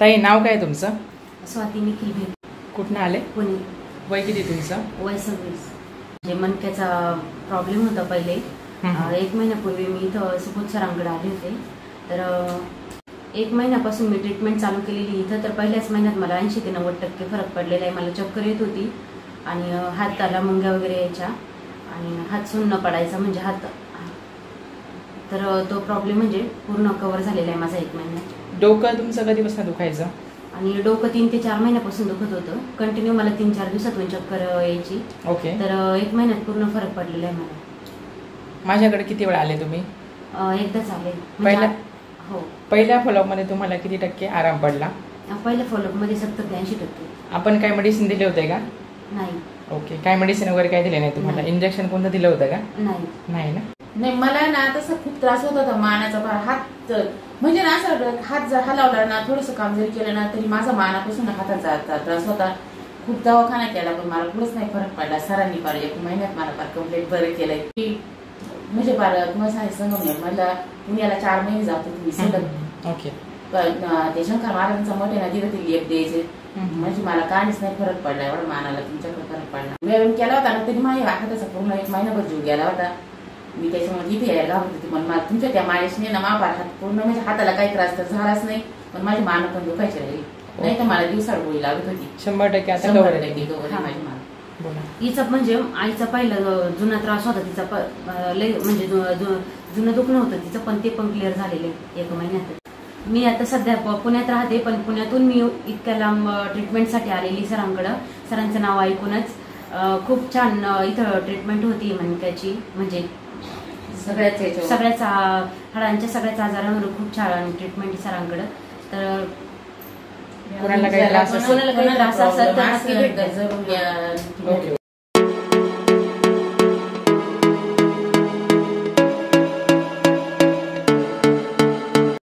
ताई नाव काय तुमचं? स्वाती निखिल भेट. कुठनं आले? पुणे. वय किती तुमचं? वय 26. जे मणक्याचा प्रॉब्लेम होता पहिले. 1 महिन्यापूर्वी मी इथं सुबोध सरांकडे आले होते. तर 1 महिन्यापासून मी ट्रीटमेंट चालू केलेली इथं. तर पहिल्याच महिन्यात मला 80 ते 90% फरक पडलेला आहे. मला चक्कर येत होती आणि हाताला मुंग्या वगैरे यायच्या आणि हात सुन्न पडायचा, म्हणजे हात. तर तो प्रॉब्लेम म्हणजे पूर्ण कव्हर झालेला आहे माझा 1 महिन्यात. डोकं तुमचं कधीपासून दुखायचं? आणि डोकं 3 ते 4 महिन्यापासून दुखत होतं. कंटिन्यू मला 3-4 दिवसातून चक्कर यायची. ओके. तर 1 महिन्यात पूर्ण फरक पडलेला आहे मला. माझ्याकडे किती वेळा आले तुम्ही? एकदाच आले. हो. पहिल्या फॉलोअप मध्ये तुम्हाला किती टक्के आराम पडला? पहिल्या फॉलोअप मध्ये 70 ते 80%. आपण काय मेडिसिन दिले होते का? नाही. ओके. काय मेडिसिन वगैरे काय दिले नाही तुम्हाला? इंजेक्शन कोणतं दिलं होतं का? नाही ना. नाही, मला ना तसं खूप त्रास होत होता मानाचा. हात म्हणजे ना असं हात जर हलावला ना, थोडंसं काम जरी केलं ना तरी माझा मानापासून हाताचा त्रास होता. खूप दवाखाना केला पण मला कुठंच नाही फरक पडला. सरांनी पार 1 महिन्यात मला फार कंप्लीट बरं केलंय. म्हणजे फार तुम्हाला सांगितलं मला पुण्याला 4 महिने जात होते मी सलग. ओके. ते शंकर महाराजांचा मठ आहे ना, तिथे ते लेप द्यायचे. म्हणजे मला काहीच नाही फरक पडला. एवढा मानाला तुमच्याकडे फरक पडला. व्यायाम केला होता ना तरी माझ्या हाताचा पूर्ण 1 महिनाभर जीव गेला होता. मी त्याच्यामुळे इथे यायला घाबरत होती. पण मला तुमच्या त्या मायेशने ना माझा हात पूर्ण, म्हणजे हाताला काही त्रास तर झालाच नाही, पण माझी मान पण दुखायची राहिली. नाही तर मला दिवसाड गोळी लागत होती. 100% आता कव्हर आहे माझी मान. हिचा म्हणजे आईचा पहिला जुना त्रास होता तिचा, म्हणजे जुनं दुखणं होतं तिचं, पण ते पण क्लिअर झालेले 1 महिन्यात. मी आता सध्या पुण्यात राहते, पण पुण्यातून मी इतक्या लांब ट्रीटमेंटसाठी आलेली सरांकडं. सरांचं नाव ऐकूनच खूप छान इथं ट्रीटमेंट होती मणक्याची. म्हणजे सगळ्याच हाडांच्या सगळ्याच आजारांवर खूप छान ट्रीटमेंट सरांकडं. तर कोणाला काही त्रास असेल तर नक्की भेट द्या.